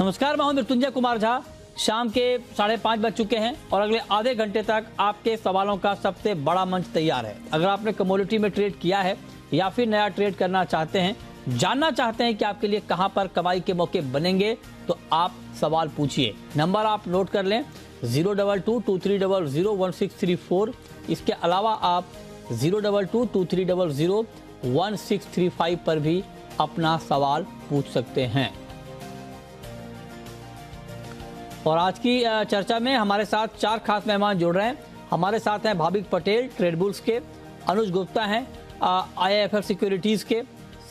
नमस्कार, मैं हूं मृत्युंजय कुमार झा। शाम के 5:30 बज चुके हैं और अगले आधे घंटे तक आपके सवालों का सबसे बड़ा मंच तैयार है। अगर आपने कमोडिटी में ट्रेड किया है या फिर नया ट्रेड करना चाहते हैं, जानना चाहते हैं कि आपके लिए कहां पर कमाई के मौके बनेंगे, तो आप सवाल पूछिए। नंबर आप नोट कर लें 02223001634। इसके अलावा आप 02223001635 पर भी अपना सवाल पूछ सकते हैं। और आज की चर्चा में हमारे साथ 4 खास मेहमान जुड़ रहे हैं। हमारे साथ हैं भाविक पटेल ट्रेडबुल्स के, अनुज गुप्ता हैं IIFL सिक्योरिटीज के,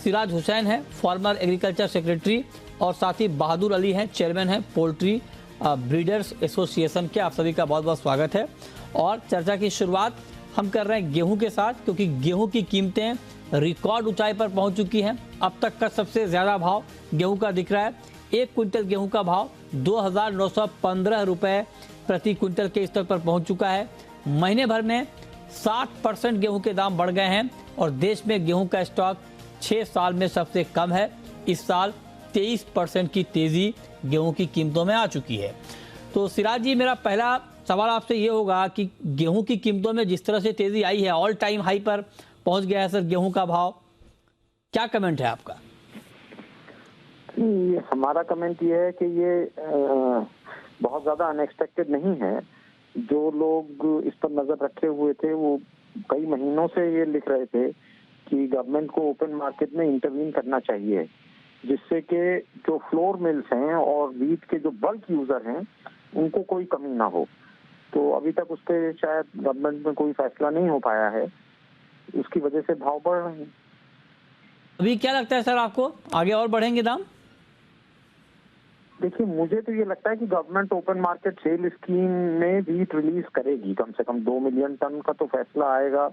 सिराज हुसैन हैं फॉर्मर एग्रीकल्चर सेक्रेटरी, और साथ ही बहादुर अली हैं चेयरमैन हैं पोल्ट्री ब्रीडर्स एसोसिएशन के। आप सभी का बहुत बहुत स्वागत है। और चर्चा की शुरुआत हम कर रहे हैं गेहूं के साथ, क्योंकि गेहूं की कीमतें रिकॉर्ड ऊंचाई पर पहुंच चुकी हैं। अब तक का सबसे ज्यादा भाव गेहूं का दिख रहा है। 1 क्विंटल गेहूं का भाव 2,915 रुपए प्रति क्विंटल के स्तर पर पहुंच चुका है। महीने भर में 60% गेहूं के दाम बढ़ गए हैं और देश में गेहूं का स्टॉक 6 साल में सबसे कम है। इस साल 23% की तेजी गेहूं की कीमतों में आ चुकी है। तो सिराज जी, मेरा पहला सवाल आपसे ये होगा कि गेहूं की कीमतों में जिस तरह से तेजी आई है, ऑल टाइम हाई पर पहुंच गया है सर गेहूं का भाव, क्या कमेंट है आपका? हमारा कमेंट ये है कि ये बहुत ज्यादा अनएक्सपेक्टेड नहीं है। जो लोग इस पर नजर रखे हुए थे वो कई महीनों से ये लिख रहे थे कि गवर्नमेंट को ओपन मार्केट में इंटरवीन करना चाहिए, जिससे कि जो फ्लोर मिल्स हैं और वीट के जो बल्क यूजर हैं उनको कोई कमी ना हो। तो अभी तक उस पर शायद गवर्नमेंट में कोई फैसला नहीं हो पाया है, उसकी वजह से भाव बढ़ रहे हैं। अभी क्या लगता है सर आपको, आगे और बढ़ेंगे दाम? देखिए, मुझे तो ये लगता है कि government open market sale scheme में वीट रिलीज करेगी। कम से कम 2 मिलियन टन का तो फैसला आएगा,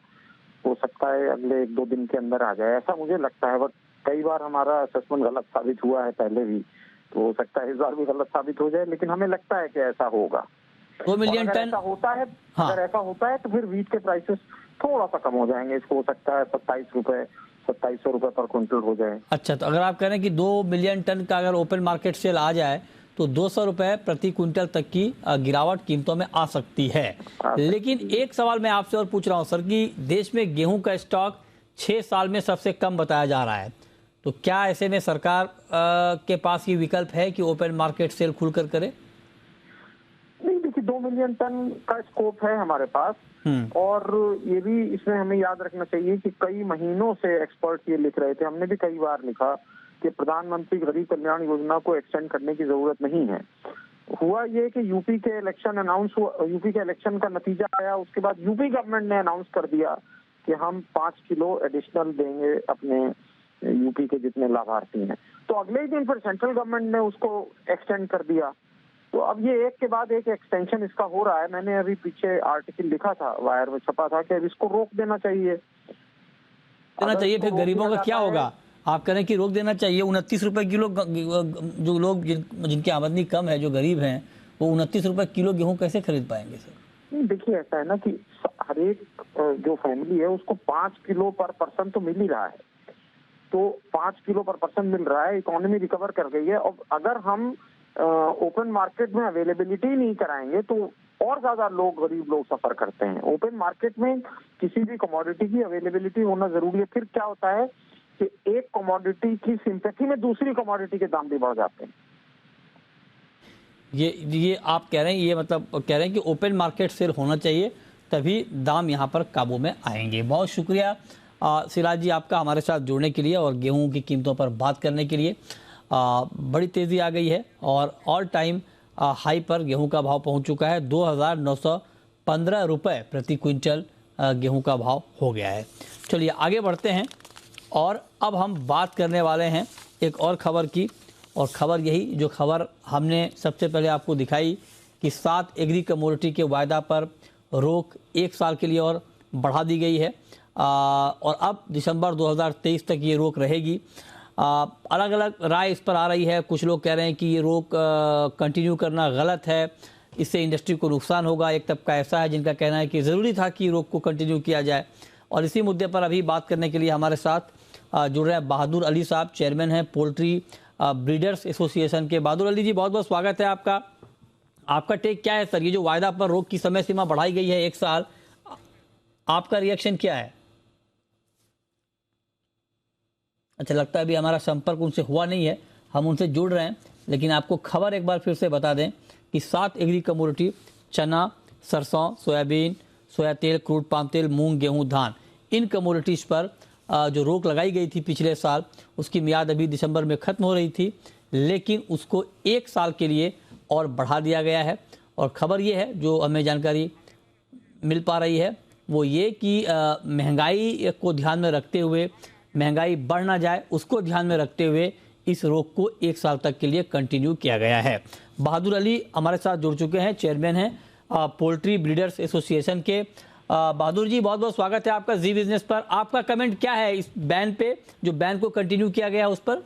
हो सकता है अगले 1-2 दिन के अंदर आ जाए, ऐसा मुझे लगता है। बट कई बार हमारा असेसमेंट गलत साबित हुआ है पहले भी, तो हो सकता है इस बार भी गलत साबित हो जाए, लेकिन हमें लगता है कि ऐसा होगा। 2 मिलियन टन ऐसा होता है, हाँ। अगर ऐसा होता है तो फिर वीट के प्राइसेस थोड़ा सा कम हो जाएंगे। इसको हो सकता है 2700 रुपए पर क्विंटल हो जाए। अच्छा, तो अगर आप कह रहे हैं कि 2 मिलियन टन का अगर ओपन मार्केट सेल आ जाए तो 200 रुपए प्रति क्विंटल तक की गिरावट कीमतों में आ सकती है। लेकिन एक सवाल मैं आपसे और पूछ रहा हूं सर कि देश में गेहूं का स्टॉक 6 साल में सबसे कम बताया जा रहा है, तो क्या ऐसे में सरकार के पास ये विकल्प है कि ओपन मार्केट सेल खुलकर करे? नहीं, देखिए 2 मिलियन टन का स्कोप है हमारे पास, और ये भी इसमें हमें याद रखना चाहिए कि कई महीनों से एक्सपर्ट ये लिख रहे थे, हमने भी कई बार लिखा कि प्रधानमंत्री गरीब कल्याण योजना को एक्सटेंड करने की जरूरत नहीं है। हुआ ये कि यूपी के इलेक्शन अनाउंस हुआ, यूपी के इलेक्शन का नतीजा आया, उसके बाद यूपी गवर्नमेंट ने अनाउंस कर दिया कि हम 5 किलो एडिशनल देंगे अपने यूपी के जितने लाभार्थी हैं। तो अगले ही दिन फिर सेंट्रल गवर्नमेंट ने उसको एक्सटेंड कर दिया। तो अब ये एक के बाद एक एक्सटेंशन इसका हो रहा है। मैंने अभी पीछे आर्टिकल लिखा था, वायर में छपा था कि अब इसको रोक देना चाहिए। फिर गरीबों का क्या होगा? आप कह रहे हैं कि रोक देना चाहिए। 29 रुपए किलो जो लोग जिनकी आमदनी कम है, जो गरीब हैं, वो 29 रुपए किलो गेहूं कैसे खरीद पाएंगे सर? देखिए, ऐसा है ना कि हर एक जो फैमिली है उसको 5 किलो पर पर्सन तो मिल ही रहा है। तो 5 किलो पर पर्सन मिल रहा है, इकोनॉमी रिकवर कर गई है। और अगर हम ओपन मार्केट में अवेलेबिलिटी नहीं कराएंगे तो और ज्यादा लोग, गरीब लोग सफर करते हैं। ओपन मार्केट में किसी भी कमोडिटी की अवेलेबिलिटी होना जरूरी है। फिर क्या होता है कि एक कमोडिटी की सिंपैथी में दूसरी कमोडिटी के दाम भी बढ़ जाते हैं। ये आप कह रहे हैं, ये मतलब कह रहे हैं कि ओपन मार्केट सेल होना चाहिए, तभी दाम यहाँ पर काबू में आएंगे। बहुत शुक्रिया सिराज जी आपका हमारे साथ जुड़ने के लिए और गेहूं की कीमतों पर बात करने के लिए। बड़ी तेज़ी आ गई है और ऑल टाइम हाई पर गेहूं का भाव पहुंच चुका है। 2,915 रुपए प्रति क्विंटल गेहूं का भाव हो गया है। चलिए आगे बढ़ते हैं और अब हम बात करने वाले हैं एक और खबर की। और खबर यही, जो खबर हमने सबसे पहले आपको दिखाई कि 7 एग्री कमोडिटी के वायदा पर रोक 1 साल के लिए और बढ़ा दी गई है, और अब दिसंबर 2023 तक ये रोक रहेगी। अलग अलग राय इस पर आ रही है। कुछ लोग कह रहे हैं कि ये रोक कंटिन्यू करना गलत है, इससे इंडस्ट्री को नुकसान होगा। एक तबका ऐसा है जिनका कहना है कि ज़रूरी था कि रोक को कंटिन्यू किया जाए। और इसी मुद्दे पर अभी बात करने के लिए हमारे साथ जुड़ रहे हैं बहादुर अली साहब, चेयरमैन हैं पोल्ट्री ब्रीडर्स एसोसिएशन के। बहादुर अली जी, बहुत बहुत स्वागत है आपका। आपका टेक क्या है सर, ये जो वायदा पर रोक की समय सीमा बढ़ाई गई है 1 साल, आपका रिएक्शन क्या है? अच्छा, लगता है अभी हमारा संपर्क उनसे हुआ नहीं है, हम उनसे जुड़ रहे हैं, लेकिन आपको खबर एक बार फिर से बता दें कि 7 एग्री कमोडिटी चना, सरसों, सोयाबीन, सोया तेल, क्रूड पाम तेल, मूंग, गेहूं, धान, इन कमोडिटीज़ पर जो रोक लगाई गई थी पिछले साल, उसकी मियाद अभी दिसंबर में ख़त्म हो रही थी, लेकिन उसको 1 साल के लिए और बढ़ा दिया गया है। और ख़बर ये है, जो हमें जानकारी मिल पा रही है, वो ये कि महंगाई को ध्यान में रखते हुए, महंगाई बढ़ ना जाए उसको ध्यान में रखते हुए इस रोक को 1 साल तक के लिए कंटिन्यू किया गया है। बहादुर अली हमारे साथ जुड़ चुके हैं, चेयरमैन हैं पोल्ट्री ब्रीडर्स एसोसिएशन के। बहादुर जी, बहुत बहुत स्वागत है आपका जी बिजनेस पर। आपका कमेंट क्या है इस बैन पे, जो बैन को कंटिन्यू किया गया है उस पर?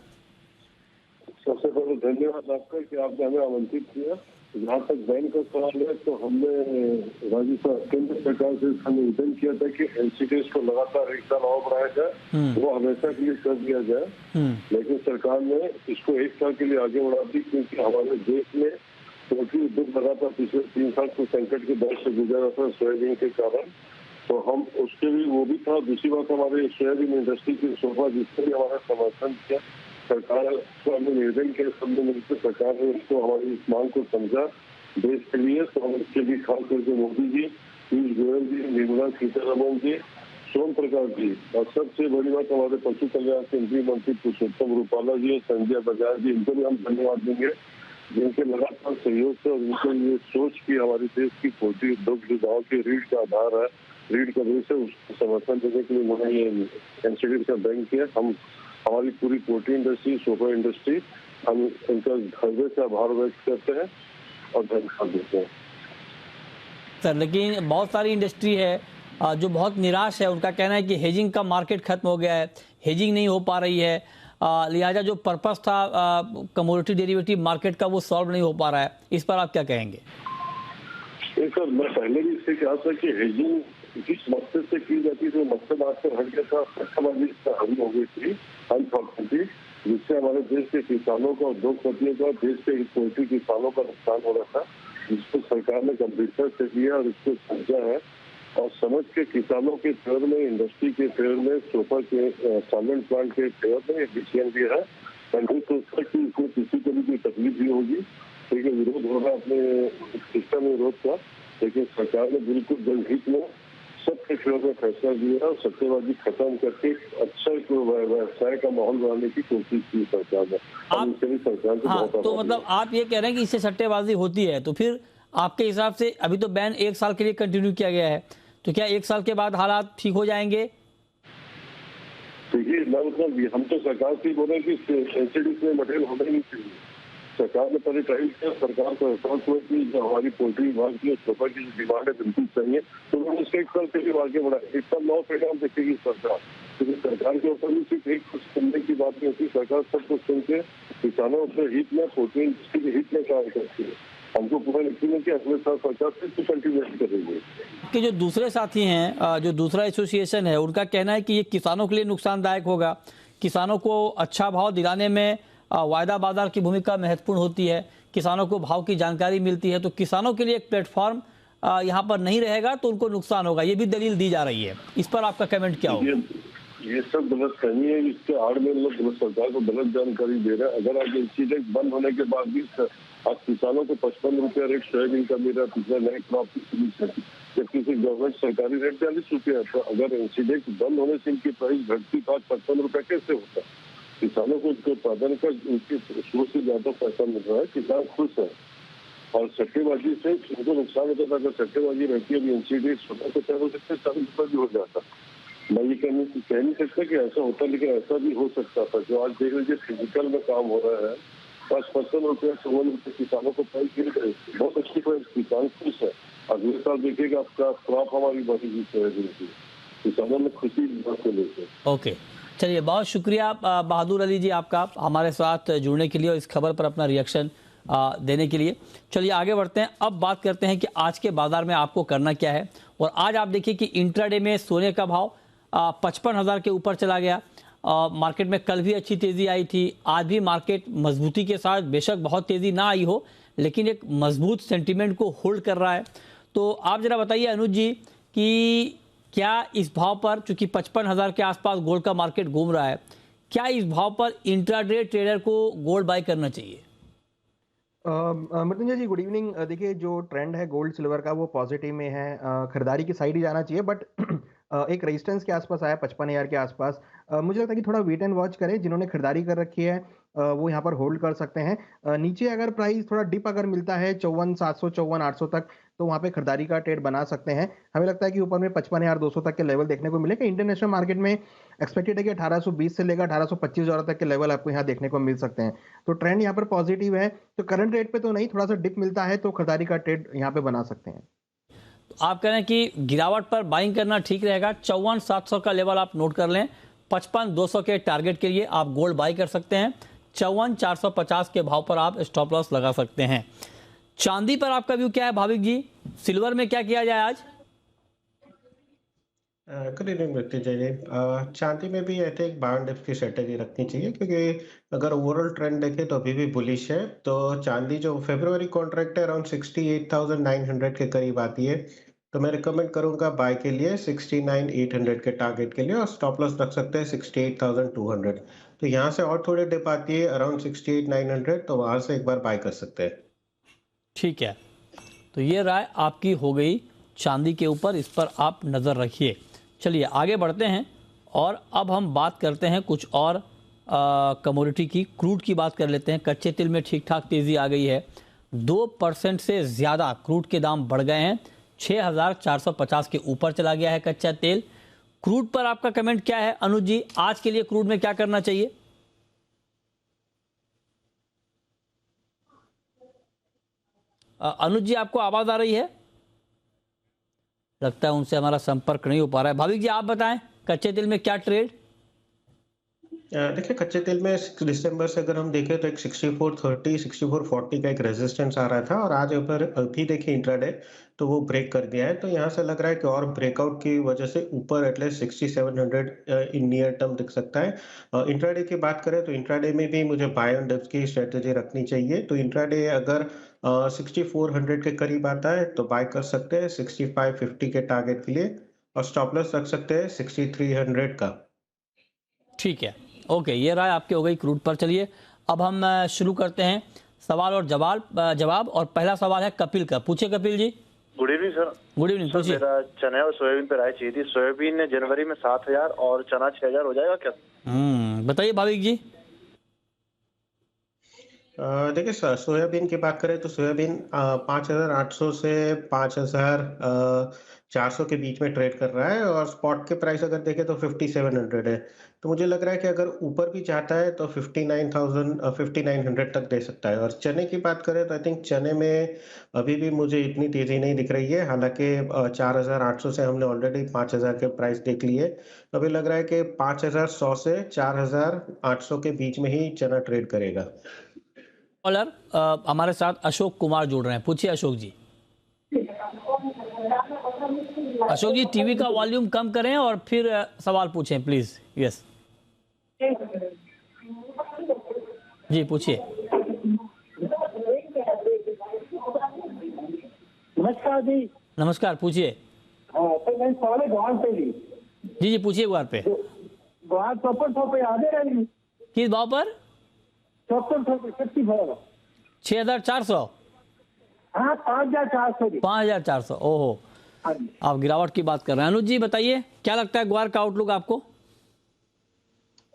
सबसे पहले धन्यवाद आपका कि आपने हमें आमंत्रित किया। जहाँ तक बैन का सवाल है, तो हमने राजस्थान केंद्र सरकार से निवेदन किया था कि एनसीडीएस को लगातार 1 साल और बढ़ाया जाए, वो हमेशा के लिए कर दिया जाए, लेकिन सरकार ने इसको 1 साल के लिए आगे बढ़ा दी, क्योंकि हमारे देश में पोल्ट्री उद्योग लगातार पिछले 3 साल को संकट के दौर से गुजरा था सोयाबीन के कारण। तो हम उसके भी वो भी था। दूसरी बात, हमारे सोयाबीन इंडस्ट्री की शोभा, जिसने भी हमारा समर्थन किया, सरकार को हमने निवेदन किया, सबने मिलकर सरकार ने इसको हमारी इस मांग को समझा देश के लिए। तो हम इसके लिए खास करके मोदी जी, पीयूष गोयल जी, निर्मला सीतारमण जी, सोम प्रकाश जी, और सबसे बड़ी बात हमारे पशु कल्याण केंद्रीय मंत्री पुरुषोत्तम रूपाला जी, संजय बजाज जी, इनको भी हम धन्यवाद देंगे, जिनके लगातार सहयोग से और उनको ये सोच की हमारे देश की पोल्ट्री उद्योग जो गाँव के रीढ़ का आधार है, रीढ़ का बेस है, उसको समर्थन देने के लिए उन्होंने ये एनसीडी का बैंक किया। हम हमारी पूरी पोल्ट्री इंडस्ट्री, सोफा इंडस्ट्री, हम उनका हृदय से आभार व्यक्त करते हैं और धन्यवाद देते हैं सर। लेकिन बहुत सारी इंडस्ट्री है जो बहुत निराश है, उनका कहना है कि हेजिंग का मार्केट खत्म हो गया है, हेजिंग नहीं हो पा रही है, लिहाजा जो पर्पस था कमोडिटी डेरिवेटिव मार्केट का वो सॉल्व नहीं हो पा रहा है। इस पर आप क्या कहेंगे? सर, मैं पहले भी इससे कहा था कि हेजिंग जिस मकसद से की जाती थी, मकसद आज से हट गया था, सट्टाबाजी हावी हो गई थी, अनफॉर्चुनेटली, जिससे हमारे देश के किसानों का, उद्योगपतियों का, देश के पोल्ट्री किसानों का नुकसान हो रहा था, जिसको सरकार ने गंभीरता से लिया और इसको समझा है और समझ के किसानों के फेवर में, इंडस्ट्री के फेवर में, सोफा के साल्वेंट प्लांट के फेवर में डिसीजन दिया है। नहीं सोचता कि इसमें किसी को भी कोई तकलीफ भी होगी, ठीक है, विरोध हो रहा है अपने सिस्टम में विरोध का, लेकिन सरकार ने बिल्कुल जनहित में सबके फेवर में फैसला दिया और सट्टेबाजी खत्म करके अच्छा व्यवसाय का माहौल बनाने की कोशिश की सरकार ने। सरकार हाँ, तो मतलब आप ये कह रहे हैं कि इससे सट्टेबाजी होती है, तो फिर आपके हिसाब से अभी तो बैन 1 साल के लिए कंटिन्यू किया गया है, तो क्या 1 साल के बाद हालात ठीक हो जाएंगे? देखिए, मतलब हम तो सरकार से बोल रहे हैं कि एनसीडी में मटेरियल होना ही नहीं चाहिए। सरकार ने पहले ट्राई किया, सरकार को एहसास हुआ कि जो हमारी पोल्ट्री विभाग की सोफा की डिमांड है बिल्कुल चाहिए, तो उन्होंने उसके 1 साल के लिए आगे बढ़ाया। इसका 9 परिणाम देखेगी सरकार, क्योंकि सरकार के ऊपर भी सिर्फ एक कुछ सुनने की बात नहीं होती, सरकार सब कुछ सुन के किसानों के हित में, पोल्ट्री इंडस्ट्री के हित में कार्य करती है। हमको पूरा यकीन है कि अगले साल सरकार से कंटिन्यू करेंगे। कि जो दूसरे साथी हैं, जो दूसरा एसोसिएशन है, उनका कहना है कि ये किसानों के लिए नुकसानदायक होगा, किसानों को अच्छा भाव दिलाने में वायदा बाजार की भूमिका महत्वपूर्ण होती है, किसानों को भाव की जानकारी मिलती है, तो किसानों के लिए एक प्लेटफॉर्म यहाँ पर नहीं रहेगा तो उनको नुकसान होगा, ये भी दलील दी जा रही है। इस पर आपका कमेंट क्या होगा? ये सब गलत फहमी है, इसके आड़ में लोग सरकार को गलत जानकारी दे रहे हैं। अगर आज इंसिडेंट बंद होने के बाद भी आज किसानों को 55 रुपया रेट सोयाबीन का मिल रहा है, पिछले नए क्रॉप की, जबकि गवर्नमेंट सरकारी रेट 40 रुपया है, तो अगर इंसिडेंट बंद होने से इनकी प्राइस घटती तो आज 55 रुपया कैसे होता? किसानों को इसके उत्पादन का उनके स्रोत से ज्यादा पैसा मिल रहा है, किसान खुश है और सट्टेबाजी से उनको नुकसान होता था। अगर सट्टेबाजी रहती है, अभी एनसीडी 16 से तय हो सकते 40 रुपये भी हो जाता। मैं ये कह नहीं सकता कि ऐसा होता, लेकिन ऐसा भी हो सकता था। जो आज देख लीजिए फिजिकल में काम हो रहा है, 55 रुपये 54 रुपये किसानों को प्राइस मिल रही है, बहुत अच्छी प्राइस, किसान खुश है। अगले साल देखिएगा आपका क्रॉप हमारी बढ़ेगी सोयाबीन की, किसानों में खुशी को लेकर। ओके, चलिए, बहुत शुक्रिया बहादुर अली जी आपका हमारे साथ जुड़ने के लिए और इस खबर पर अपना रिएक्शन देने के लिए। चलिए आगे बढ़ते हैं, अब बात करते हैं कि आज के बाजार में आपको करना क्या है। और आज आप देखिए कि इंट्राडे में सोने का भाव 55,000 के ऊपर चला गया मार्केट में कल भी अच्छी तेजी आई थी, आज भी मार्केट मजबूती के साथ, बेशक बहुत तेजी ना आई हो लेकिन एक मजबूत सेंटीमेंट को होल्ड कर रहा है। तो आप जरा बताइए अनुज जी कि क्या इस भाव पर, चूंकि 55,000 के आसपास गोल्ड का मार्केट घूम रहा है, क्या इस भाव पर इंट्राडे ट्रेडर को गोल्ड बाय करना चाहिए? मृत्युंजय जी गुड इवनिंग। देखिए जो ट्रेंड है गोल्ड सिल्वर का वो पॉजिटिव में है, खरीदारी की साइड ही जाना चाहिए, बट एक रेजिस्टेंस के आसपास आया 55,000 के आसपास। मुझे लगता है कि थोड़ा वेट एंड वॉच करें, जिन्होंने खरीदारी कर रखी है वो यहाँ पर होल्ड कर सकते हैं। नीचे अगर प्राइस थोड़ा डिप अगर मिलता है 54,700 54,800 तक, तो वहाँ पे खरीदारी का ट्रेड बना सकते हैं। हमें लगता है कि ऊपर में 55,200 तक के लेवल देखने को मिलेगा। इंटरनेशनल मार्केट में एक्सपेक्टेड है कि 1820 से लेकर 1825 तक के लेवल आपको यहाँ देखने को मिल सकते हैं। तो ट्रेंड यहाँ पर पॉजिटिव है, तो करंट रेट पे तो नहीं, थोड़ा सा डिप मिलता है तो खरीदारी का ट्रेड यहाँ पे बना सकते हैं। आप कह रहे हैं कि गिरावट पर बाइंग करना ठीक रहेगा। 54,700 का लेवल आप नोट कर लें, 55,200 के टारगेट के लिए आप गोल्ड बाई कर सकते हैं। 54,450 के भाव पर आप स्टॉप लॉस लगा सकते हैं। चांदी पर आपका व्यू क्या है भाविक जी? सिल्वर में क्या किया जाए आज? Good evening Mrityunjay ji. चांदी में भी I think buy and dip की स्ट्रेटेजी रखनी चाहिए, क्योंकि अगर ओवरऑल ट्रेंड देखें तो अभी भी बुलिश है। तो चांदी जो फरवरी कॉन्ट्रैक्ट है अराउंड 68,900 के करीब आती है, तो मैं रिकमेंड करूंगा बाय के लिए 69,800 के टारगेट के लिए, और स्टॉप लॉस रख सकते हैं 68,200। तो यहाँ से और थोड़ी डिप आती है अराउंड 68,900, तो वहां से एक बार बाय कर सकते हैं। ठीक है, तो ये राय आपकी हो गई चांदी के ऊपर, इस पर आप नज़र रखिए। चलिए आगे बढ़ते हैं और अब हम बात करते हैं कुछ और कमोडिटी की। क्रूड की बात कर लेते हैं। कच्चे तेल में ठीक ठाक तेज़ी आ गई है, 2% से ज़्यादा क्रूड के दाम बढ़ गए हैं, 6,450 के ऊपर चला गया है कच्चा तेल। क्रूड पर आपका कमेंट क्या है अनुज जी? आज के लिए क्रूड में क्या करना चाहिए? अनुज जी आपको आवाज आ रही है? लगता है उनसे हमारा संपर्क नहीं हो पा रहा है। भाविक जी आप बताएं, कच्चे तेल में क्या ट्रेड? देखिए कच्चे तेल में दिसंबर से अगर हम देखें तो एक 6430 6440 का एक रेजिस्टेंस आ रहा था, और आज ऊपर अभी देखिए इंट्राडे तो वो ब्रेक कर दिया है। तो यहाँ से लग रहा है कि और ब्रेकआउट की वजह से ऊपर एटलीस्ट 6700 इन नियर टर्म दिख सकता है। इंट्राडे की बात करें तो इंट्राडे में भी मुझे बाय एंड डिप्स की स्ट्रेटेजी रखनी चाहिए। तो इंट्राडे अगर 6400 के करीब आता है तो बाय कर सकते हैं 6550 के टारगेट के लिए, और स्टॉप लॉस रख सकते हैं 6300 का। ठीक है, ओके, ये राय आपकी हो गई क्रूड पर। चलिए अब हम शुरू करते हैं सवाल और जवाब। और पहला सवाल है कपिल का। पूछिए Kapil ji. Good evening sir. Good evening, पूछिए। मेरा चने और सोयाबीन पे राय चाहिए थी। सोयाबीन जनवरी में 7,000 और चना 6,000 हो जाएगा क्या? बताइए भाविक जी। देखिए सोयाबीन की बात करें तो सोयाबीन 5,800 से 5,400 के बीच में ट्रेड कर रहा है, और स्पॉट के प्राइस अगर देखें तो 5,700 है। तो मुझे लग रहा है कि अगर ऊपर भी जाता है तो 59,900 तक दे सकता है। और चने की बात करें तो आई थिंक चने में अभी भी मुझे इतनी तेजी नहीं दिख रही है, हालांकि 4,800 से हमने ऑलरेडी 5,000 के प्राइस देख लिए। तो अभी लग रहा है कि 5,100 से 4,800 के बीच में ही चना ट्रेड करेगा। कॉलर हमारे साथ अशोक कुमार जुड़ रहे हैं। पूछिए अशोक जी। अशोक जी टीवी का वॉल्यूम कम करें और फिर सवाल पूछें प्लीज। यस जी, पूछिए। नमस्कार जी। नमस्कार, पूछिए। तो मैं सवाल है ग्वार पे जी। जी जी, पूछिए। ग्वार पे 5400 पे आ रही किस भाव पर? 5400 6,400। हाँ 5,400 जी। 5,400। ओहो, आप गिरावट की बात कर रहे हैं। अनुज जी बताइए, क्या लगता है ग्वार का आउटलुक आपको?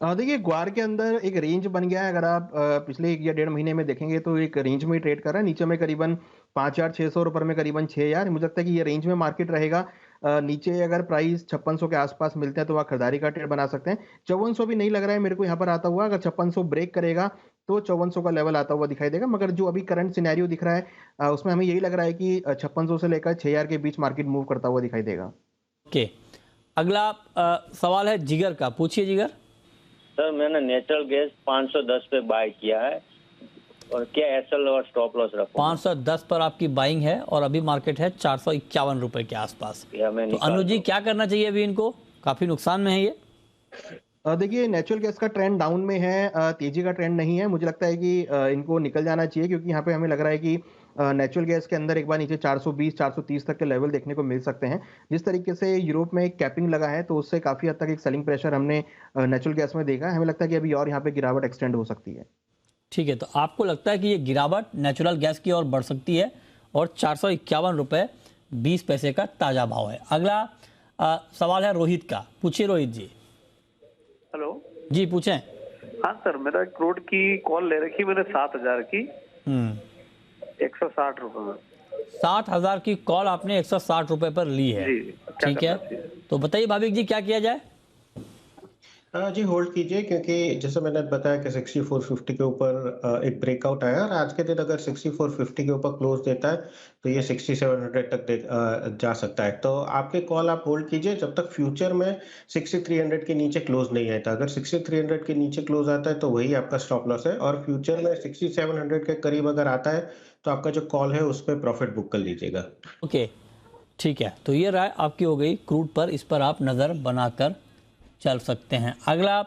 देखिए ग्वार के अंदर एक रेंज बन गया है। अगर आप पिछले 1 या 1.5 महीने में देखेंगे तो एक रेंज में ट्रेड कर रहा है। नीचे में करीबन 5,600 और ऊपर में करीबन 6,000। मुझे लगता है कि ये रेंज में मार्केट रहेगा। नीचे अगर प्राइस 5600 के आसपास मिलते हैं तो वह खरीदारी का ट्रेड बना सकते हैं। 5400 भी नहीं लग रहा है मेरे को यहाँ पर आता हुआ। अगर 5600 ब्रेक करेगा तो 5400 का लेवल आता हुआ दिखाई देगा। मगर जो अभी करंट सिनेरियो दिख रहा है उसमें हमें यही लग रहा है कि 5600 से लेकर 6,000 के बीच मार्केट मूव करता हुआ दिखाई देगा। ओके, अगला सवाल है जिगर का। पूछिए जिगर। सर मैंने नेचुरल गैस 510 पे बाय किया है, और क्या एसएल और स्टॉप लॉस रखूं? 510 पर आपकी बाइंग है और अभी मार्केट है 451 रुपए के आसपास। तो अनुज जी क्या करना चाहिए अभी इनको? काफी नुकसान में है ये। देखिए नेचुरल गैस का ट्रेंड डाउन में है, तेजी का ट्रेंड नहीं है। मुझे लगता है कि इनको निकल जाना चाहिए, क्योंकि यहाँ पे हमें लग रहा है कि नेचुरल गैस के अंदर एक बार नीचे 420 430 तक के लेवल देखने को मिल सकते हैं। जिस तरीके से यूरोप में एक कैपिंग लगा है, तो उससे काफ़ी हद तक एक सेलिंग प्रेशर हमने नेचुरल गैस में देखा है। हमें लगता है कि अभी और यहाँ पे गिरावट एक्सटेंड हो सकती है। ठीक है, तो आपको लगता है कि ये गिरावट नेचुरल गैस की ओर बढ़ सकती है और 451 रुपये 20 पैसे का ताज़ा भाव है। अगला सवाल है रोहित का। पूछिए रोहित जी। हेलो जी पूछें। हाँ सर, मेरा 1 करोड़ की कॉल ले रखी मैंने 7,000 की 160 रुपए में। 60,000 की कॉल आपने 160 रुपए पर ली है। जी, ठीक है, तो बताइए भाविक जी क्या किया जाए। जी होल्ड कीजिए, क्योंकि जैसे मैंने बताया कि 6450 के ऊपर एक ब्रेकआउट आया और आज के दिन अगर 6450 के ऊपर क्लोज देता है तो ये 6700 तक जा सकता है। तो आपके कॉल आप होल्ड कीजिए जब तक फ्यूचर में 6300 के नीचे क्लोज नहीं आता। अगर 6300 के नीचे क्लोज आता है तो वही आपका स्टॉप लॉस है, और फ्यूचर में 6700 के करीब अगर आता है तो आपका जो कॉल है उस पर प्रॉफिट बुक कर लीजिएगा। ओके ठीक है, तो ये राय आपकी हो गई क्रूड पर, इस पर आप नज़र बनाकर चल सकते हैं। अगला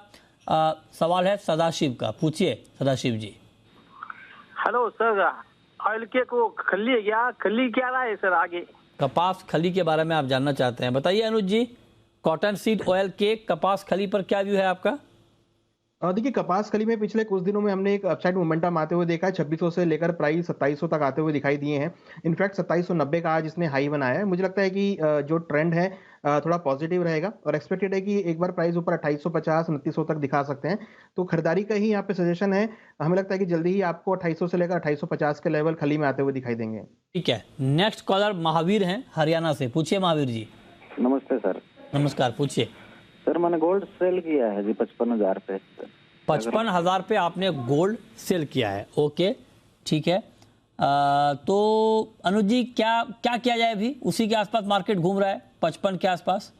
सवाल है सदाशिव का। पूछिए सदाशिव जी। हेलो सर, ऑयल के को खली है क्या? खली क्या रहा है सर आगे? कपास खली के बारे में आप जानना चाहते हैं, बताइए अनुज जी। कॉटन सीड ऑयल के कपास खली पर क्या व्यू है आपका? देखिए कपास खली में पिछले कुछ दिनों में हमने एक अपसाइड मोमेंटम आते हुए देखा है। 2600 से लेकर प्राइस 2700 तक आते हुए दिखाई दिए हैं। इनफैक्ट 2790 का आज इसने हाई बनाया है। मुझे लगता है कि जो ट्रेंड है थोड़ा पॉजिटिव रहेगा, और एक्सपेक्टेड है कि एक बार प्राइस ऊपर 2850 2900 तक दिखा सकते हैं। तो खरीदारी का ही यहाँ पे सजेशन है। हमें लगता है कि जल्दी ही आपको 2800 से लेकर 2850 के लेवल खली में आते हुए दिखाई देंगे। ठीक है, नेक्स्ट कॉलर महावीर हैं हरियाणा से। पूछिए महावीर जी। नमस्ते सर। नमस्कार, पूछिए। सर मैंने गोल्ड सेल किया है जी 55,000 पे। 55,000 पे आपने गोल्ड सेल किया है। ओके ठीक है, तो अनुज जी क्या क्या किया जाए? अभी उसी के आसपास मार्केट घूम रहा है 55 के आसपास।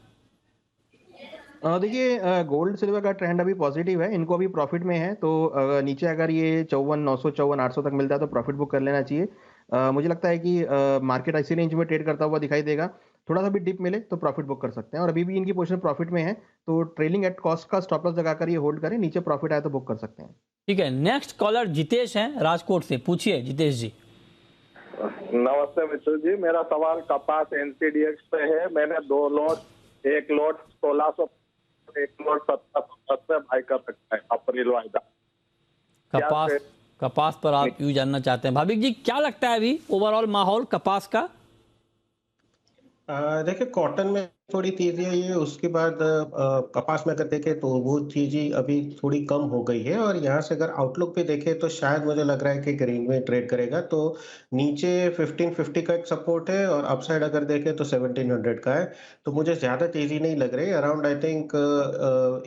देखिए गोल्ड सिल्वर का ट्रेंड अभी पॉजिटिव है, इनको अभी प्रॉफिट में है। तो नीचे अगर ये 54,900 54,800 तक मिलता है तो प्रॉफिट बुक कर लेना चाहिए। मुझे लगता है कि मार्केट इसी रेंज में ट्रेड करता हुआ दिखाई देगा। थोड़ा सा भी डिप मिले तो प्रॉफिट बुक कर सकते हैं, और अभी भी इनकी पोजीशन प्रॉफिट में है, तो ट्रेलिंग एट कॉस्ट का स्टॉप लॉस लगाकर ये होल्ड करें। नीचे प्रॉफिट आए तो बुक कर सकते हैं। ठीक है, नेक्स्ट कॉलर जितेश हैं राजकोट से। पूछिए जितेश जी। नमस्ते मित्र जी, मेरा सवाल कपास एनसीडीएक्स पे है। मैंने 2 लॉट, एक लॉट 1600, एक लॉट 1700 पे बाय कर सकता है अप्रैल वायदा। कपास पर आप यूँ जानना चाहते हैं। भाविक जी क्या लगता है अभी ओवरऑल माहौल कपास का? देखिए कॉटन में थोड़ी तेजी आई है, उसके बाद कपास में अगर देखें तो वो तेजी अभी थोड़ी कम हो गई है, और यहाँ से अगर आउटलुक पे देखें तो शायद मुझे लग रहा है कि ग्रीन में ट्रेड करेगा। तो नीचे 1550 का एक सपोर्ट है, और अपसाइड अगर देखें तो 1700 का है। तो मुझे ज़्यादा तेजी नहीं लग रही। अराउंड आई थिंक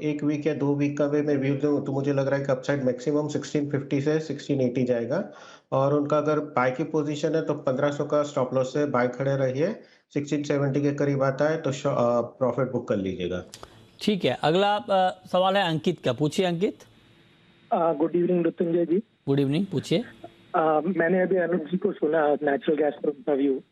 1 वीक या 2 वीक का भी मैं व्यू दूँ तो मुझे लग रहा है कि अपसाइड मैक्सिमम 1650 से 1680 जाएगा, और उनका अगर बाय की पोजीशन है तो 1500 का स्टॉप लॉस से बाय खड़े रहिए। 1670 के करीब आता है तो प्रॉफिट बुक कर लीजिएगा। ठीक है, अगला सवाल है अंकित का। पूछिए अंकित। गुड इवनिंग मृत्युंजय जी। गुड इवनिंग, पूछिए। मैंने अभी अनुज जी को सुना नेचुरल गैस पर उनका व्यू।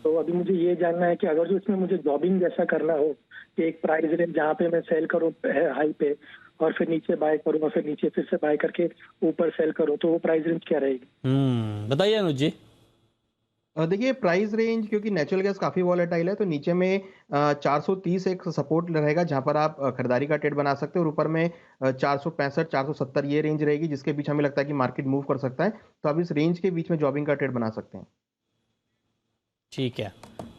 तो अभी मुझे ये जानना है कि अगर जो इसमें मुझे जॉबिंग जैसा करना हो कि एक प्राइस रेंज जहाँ पे मैं सेल करूँ हाई पे, और फिर नीचे बाय करूँ, और फिर नीचे फिर से बाय करके ऊपर सेल करूँ, तो वो प्राइस रेंज क्या रहेगी? बताइए अनुज जी। देखिए प्राइस रेंज, क्योंकि नेचुरल गैस काफ़ी वॉलेटाइल है, तो नीचे में 430 एक सपोर्ट रहेगा जहां पर आप खरीदारी का ट्रेड बना सकते हो, और ऊपर में 465 470 ये रेंज रहेगी जिसके बीच हमें लगता है कि मार्केट मूव कर सकता है। तो आप इस रेंज के बीच में जॉबिंग का ट्रेड बना सकते हैं। ठीक है,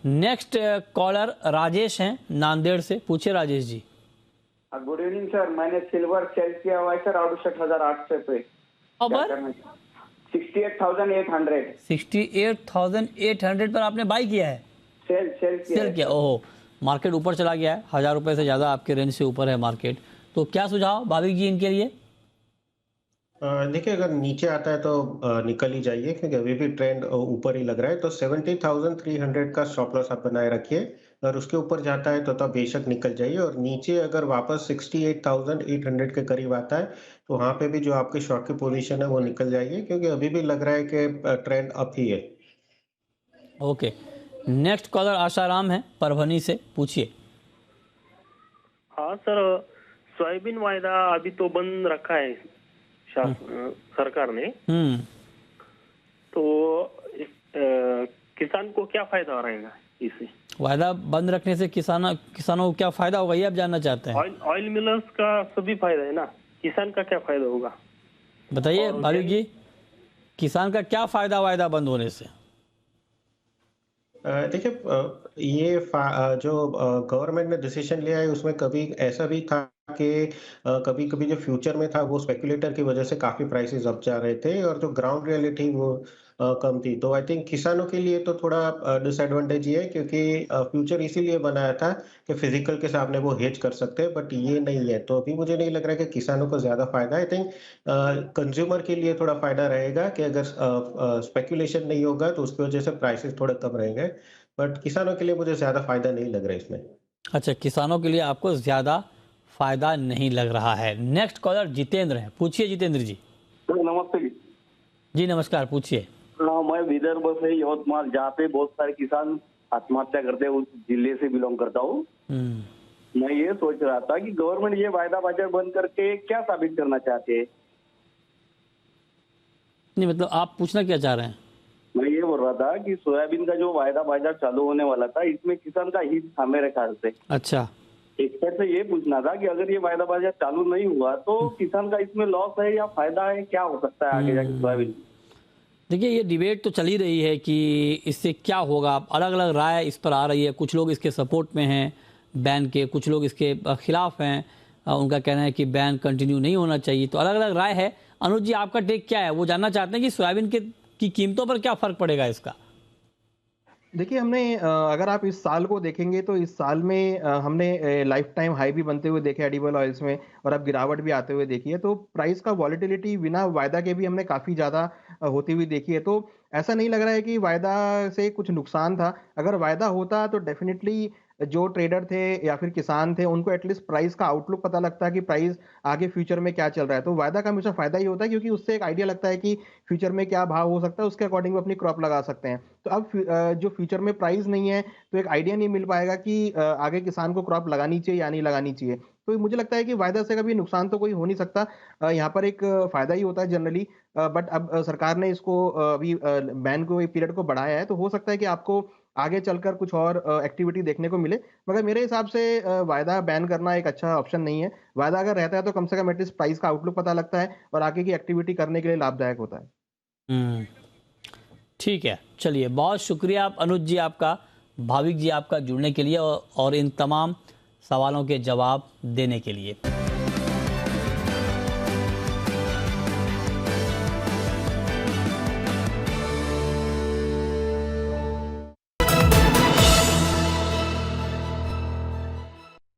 नेक्स्ट कॉलर राजेश हैं नांदेड़ से। पूछिए Rajesh ji. Good evening sir, मैंने सिल्वर सेल किया हुआ है सर 68,800 पे। 68,800 पर आपने बाई किया है? सेल किया। ओहो, मार्केट ऊपर चला गया है, 1000 रुपए से ज़्यादा आपके रेंज से ऊपर है मार्केट। तो क्या सुझाव भाविक जी इनके लिए? देखिए अगर नीचे आता है तो निकल ही जाइए, क्योंकि अभी भी ट्रेंड ऊपर ही लग रहा है। तो 70,300 का स्टॉप लॉस आप बनाए रखिए, और उसके ऊपर जाता है तो तब बेशक निकल जाइए। और नीचे अगर वापस 68,800 के करीब आता है तो वहाँ पे भी जो आपकी शॉर्ट की पोजीशन है वो निकल जाइए, क्योंकि अभी भी लग रहा है कि ट्रेंड अप ही है। ओके, नेक्स्ट कॉलर आशाराम है परभनी से। पूछिए। हाँ सर, सोयाबीन वायदा अभी तो बंद रखा है सरकार ने, तो किसान को क्या फायदा रहेगा इससे? वायदा बंद रखने से किसानों को क्या फायदा होगा, ये आप जानना चाहते हैं? ऑयल मिलर्स का सभी फायदा है ना, किसान का क्या फायदा होगा बताइए भाविक जी, किसान का क्या फायदा वायदा बंद होने से? देखिए ये जो गवर्नमेंट ने डिसीजन लिया है उसमें कभी ऐसा भी था कि कभी कभी जो फ्यूचर में था वो स्पेकुलेटर की वजह से काफी प्राइसेस अप जा रहे थे और जो ग्राउंड रियलिटी वो कम थी। तो आई थिंक किसानों के लिए तो थोड़ा डिसएडवांटेज ये है क्योंकि फ्यूचर इसीलिए बनाया था कि फिजिकल के सामने वो हेज कर सकते हैं, बट ये नहीं है। तो अभी मुझे नहीं लग रहा है कि किसानों को ज्यादा फायदा। आई थिंक कंज्यूमर के लिए थोड़ा फायदा रहेगा कि अगर स्पेकुलेशन नहीं होगा तो उसकी वजह से प्राइसेस थोड़े कम रहेंगे, बट किसानों के लिए मुझे ज्यादा फायदा नहीं लग रहा है इसमें। अच्छा, किसानों के लिए आपको ज्यादा फायदा नहीं लग रहा है। नेक्स्ट कॉलर जितेंद्र है, पूछिए जितेंद्र जी। नमस्ते जी। जी नमस्कार, पूछिए। मैं विदर्भ से यवतमाल, जहाँ पे बहुत सारे किसान आत्महत्या करते हैं, उस जिले से बिलोंग करता हूँ। मैं ये सोच रहा था कि गवर्नमेंट ये वायदा बाजार बंद करके क्या साबित करना चाहते हैं? नहीं मतलब आप पूछना क्या चाह रहे हैं? मैं ये बोल रहा था कि सोयाबीन का जो वायदा बाजार चालू होने वाला था, इसमें किसान का हित था मेरे ख्याल से। अच्छा, एक्सपर्ट से ये पूछना था कि अगर ये वायदा बाजार चालू नहीं हुआ तो किसान का इसमें लॉस है या फायदा है, क्या हो सकता है आगे जाके सोयाबीन? देखिए ये डिबेट तो चल ही रही है कि इससे क्या होगा, अलग अलग राय इस पर आ रही है। कुछ लोग इसके सपोर्ट में हैं बैन के, कुछ लोग इसके खिलाफ हैं, उनका कहना है कि बैन कंटिन्यू नहीं होना चाहिए। तो अलग अलग राय है। अनुज जी आपका टेक क्या है? वो जानना चाहते हैं कि सोयाबीन की कीमतों पर क्या फर्क पड़ेगा इसका? देखिए हमने अगर आप इस साल को देखेंगे तो इस साल में हमने लाइफ टाइम हाई भी बनते हुए देखे एडिबल ऑयल्स में, और अब गिरावट भी आते हुए देखी है। तो प्राइस का वॉलेटिलिटी बिना वायदा के भी हमने काफ़ी ज़्यादा होती हुई देखी है। तो ऐसा नहीं लग रहा है कि वायदा से कुछ नुकसान था। अगर वायदा होता तो डेफिनेटली जो ट्रेडर थे या फिर किसान थे उनको एटलीस्ट प्राइस का आउटलुक पता लगता है कि प्राइस आगे फ्यूचर में क्या चल रहा है। तो वायदा का हमेशा फायदा ही होता है क्योंकि उससे एक आइडिया लगता है कि फ्यूचर में क्या भाव हो सकता है, उसके अकॉर्डिंग वो अपनी क्रॉप लगा सकते हैं। तो अब जो फ्यूचर में प्राइस नहीं है तो एक आइडिया नहीं मिल पाएगा कि आगे किसान को क्रॉप लगानी चाहिए या नहीं लगानी चाहिए। तो मुझे लगता है कि वायदा से कभी नुकसान तो कोई हो नहीं सकता, यहाँ पर एक फायदा ही होता है जनरली। बट अब सरकार ने इसको अभी बैन को पीरियड को बढ़ाया है, तो हो सकता है कि आपको आगे चलकर कुछ और एक्टिविटी देखने को मिले। मगर मेरे हिसाब से वायदा बैन करना एक अच्छा ऑप्शन नहीं है। वायदा अगर रहता है तो कम से कम एटलीस्ट प्राइस का आउटलुक पता लगता है और आगे की एक्टिविटी करने के लिए लाभदायक होता है। ठीक है, चलिए बहुत शुक्रिया अनुज जी आपका, भाविक जी आपका जुड़ने के लिए और इन तमाम सवालों के जवाब देने के लिए।